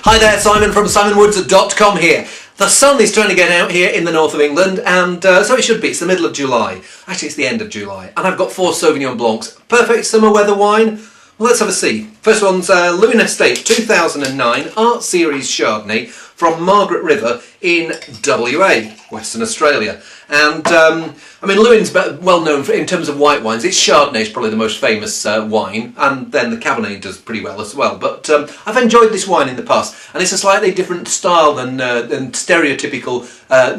Hi there, Simon from simonwoods.com here. The sun is trying to get out here in the north of England, and so it should be. It's the middle of July. Actually, it's the end of July. And I've got 4 Sauvignon Blancs. Perfect summer weather wine. Well, let's have a see. First one's Lewin Estate 2009 Art Series Chardonnay from Margaret River in WA, Western Australia. And I mean, Lewin's well known in terms of white wines. Its Chardonnay is probably the most famous wine, and then the Cabernet does pretty well as well. But I've enjoyed this wine in the past, and it's a slightly different style than stereotypical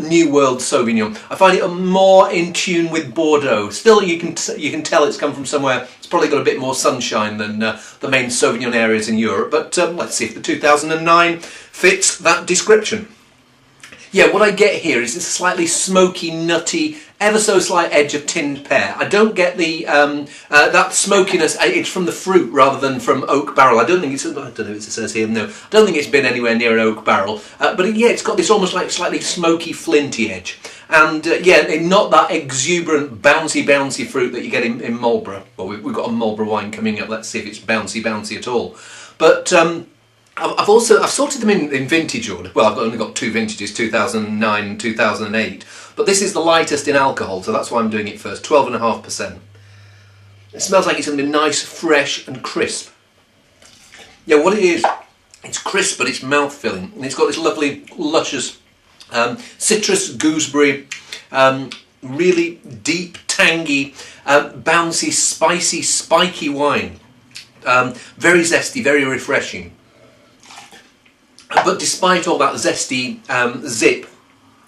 New World Sauvignon. I find it more in tune with Bordeaux. Still, you can tell it's come from somewhere. It's probably got a bit more sunshine than the main Sauvignon areas in Europe. But let's see if the 2009 fits that description. Yeah, what I get here is this slightly smoky, nutty, ever so slight edge of tinned pear. I don't get the that smokiness. It's from the fruit rather than from oak barrel. I don't think it's. I don't know if it says here. No, I don't think it's been anywhere near an oak barrel. But yeah, it's got this almost like slightly smoky, flinty edge, and yeah, not that exuberant, bouncy fruit that you get in Marlborough. Well, we've got a Marlborough wine coming up. Let's see if it's bouncy at all. But I've sorted them in vintage order. Well, I've only got 2 vintages, 2009 and 2008. But this is the lightest in alcohol, so that's why I'm doing it first, 12.5%. It smells like it's going to be nice, fresh and crisp. Yeah, what it is, it's crisp but it's mouth-filling. And it's got this lovely, luscious citrus, gooseberry, really deep, tangy, bouncy, spicy, spiky wine. Very zesty, very refreshing. But despite all that zesty zip,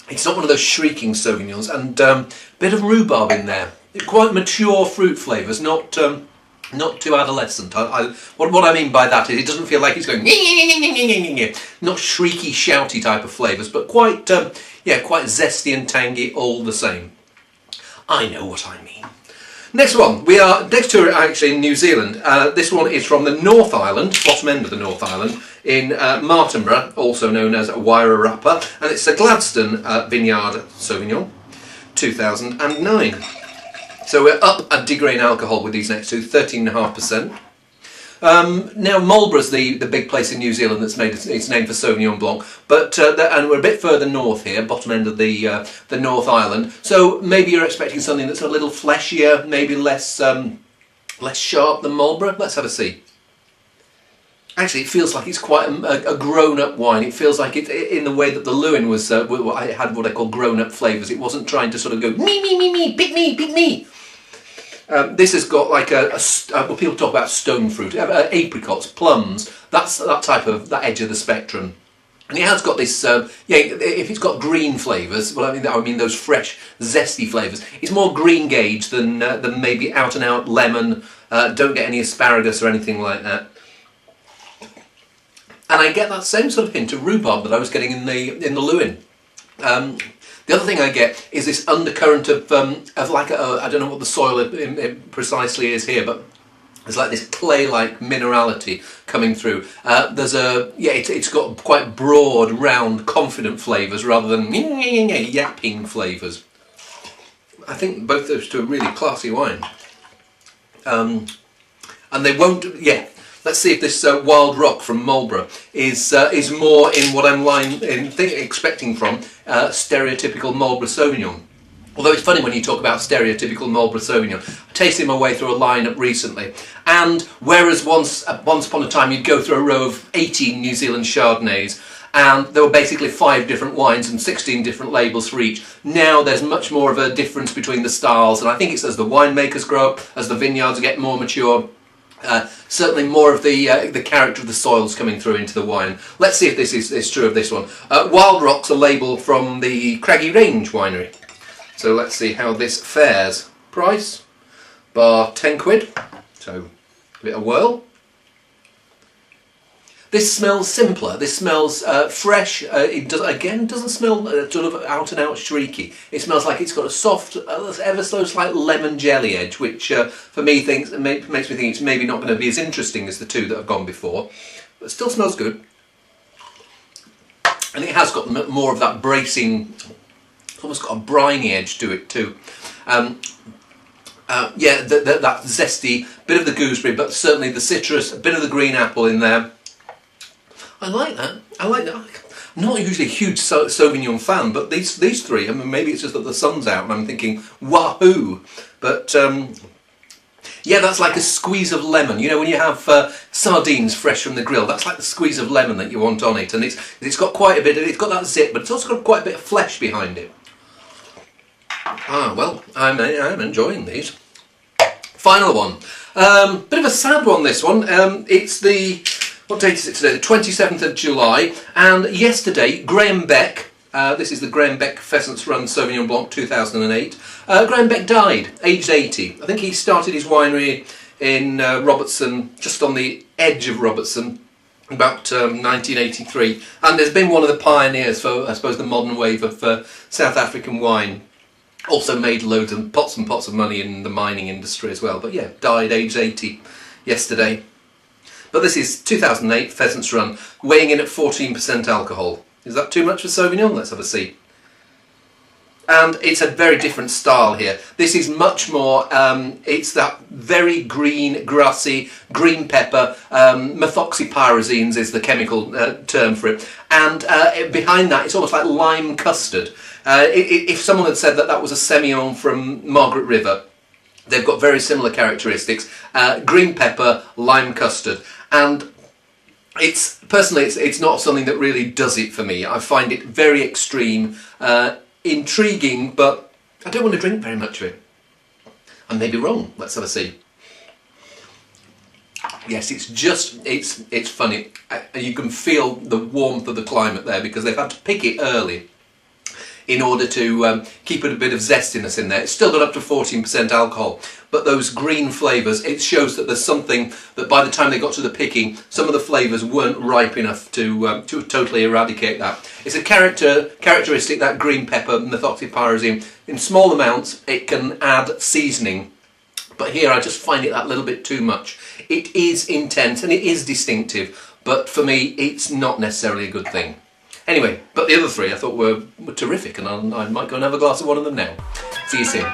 it's not one of those shrieking Sauvignons, and a bit of rhubarb in there. Quite mature fruit flavours, not too adolescent. What I mean by that is it doesn't feel like it's going not shrieky, shouty type of flavours, but quite quite zesty and tangy all the same. I know what I mean. Next one, we are next to it actually in New Zealand. This one is from the North Island, bottom end of the North Island, in Martinborough, also known as Wairarapa, and it's a Gladstone Vineyard Sauvignon, 2009. So we're up a degree in alcohol with these next two, 13.5%. Now Marlborough's the big place in New Zealand that's made its name for Sauvignon Blanc, but and we're a bit further north here, bottom end of the North Island. So maybe you're expecting something that's a little fleshier, maybe less sharp than Marlborough. Let's have a see. Actually, it feels like it's quite a grown-up wine. It feels like it in the way that the Lewin was. It had what I call grown-up flavours. It wasn't trying to sort of go me, pick me. This has got like well, people talk about stone fruit, apricots, plums. That's that edge of the spectrum, and it has got this. If it's got green flavours, well, I mean those fresh, zesty flavours. It's more green gauge than maybe out and out lemon. Don't get any asparagus or anything like that. And I get that same sort of hint of rhubarb that I was getting in the Lewin. The other thing I get is this undercurrent of like I don't know what the soil precisely is here, but there's like this clay-like minerality coming through. It's got quite broad, round, confident flavours rather than yapping flavours. I think both those two are really classy wine, and they won't. Yeah. Let's see if this Wild Rock from Marlborough is more in what I'm expecting from stereotypical Marlborough Sauvignon. Although it's funny when you talk about stereotypical Marlborough Sauvignon. I tasted my way through a lineup recently, and whereas once upon a time you'd go through a row of 18 New Zealand Chardonnays, and there were basically 5 different wines and 16 different labels for each. Now there's much more of a difference between the styles, and I think it's as the winemakers grow up, as the vineyards get more mature. Certainly more of the character of the soils coming through into the wine. Let's see if this is true of this one. Wild Rock's a label from the Craggy Range winery. So let's see how this fares. Price, bar 10 quid, so give it a whirl. This smells simpler, this smells fresh. It doesn't smell sort of out and out shrieky. It smells like it's got a soft, ever so slight lemon jelly edge, which for me makes me think it's maybe not going to be as interesting as the two that have gone before, but still smells good. And it has got more of that bracing, it's almost got a briny edge to it too. That zesty, bit of the gooseberry, but certainly the citrus, a bit of the green apple in there. I like that. I like that. I'm not usually a huge Sauvignon fan, but these three, I mean, maybe it's just that the sun's out and I'm thinking, wahoo! But yeah, that's like a squeeze of lemon. You know, when you have sardines fresh from the grill, that's like the squeeze of lemon that you want on it. And it's got quite a bit of, it's got that zip, but it's also got quite a bit of flesh behind it. Ah, well, I'm enjoying these. Final one. Bit of a sad one, this one. It's the, what date is it today? The 27th of July. And yesterday, Graham Beck, this is the Graham Beck Pheasant's Run Sauvignon Blanc 2008. Graham Beck died, aged 80. I think he started his winery in Robertson, just on the edge of Robertson, about 1983. And has been one of the pioneers for, I suppose, the modern wave of South African wine. Also made loads and pots of money in the mining industry as well. But yeah, died aged 80 yesterday. But this is 2008 Pheasant's Run, weighing in at 14% alcohol. Is that too much for Sauvignon? Let's have a see. And it's a very different style here. This is much more, it's that very green, grassy, green pepper, methoxypyrazines is the chemical term for it. And behind that, it's almost like lime custard. If someone had said that that was a Semillon from Margaret River, they've got very similar characteristics. Green pepper, lime custard. And personally, it's not something that really does it for me. I find it very extreme, intriguing, but I don't want to drink very much of it. I may be wrong. Let's have a see. Yes, it's funny. You can feel the warmth of the climate there because they've had to pick it early in order to keep it a bit of zestiness in there. It's still got up to 14% alcohol, but those green flavours, it shows that there's something that by the time they got to the picking, some of the flavours weren't ripe enough to totally eradicate that. It's a characteristic, that green pepper, methoxypyrazine. In small amounts, it can add seasoning, but here I just find it that little bit too much. It is intense and it is distinctive, but for me, it's not necessarily a good thing. Anyway, but the other three I thought were terrific, and I might go and have a glass of one of them now. See you soon.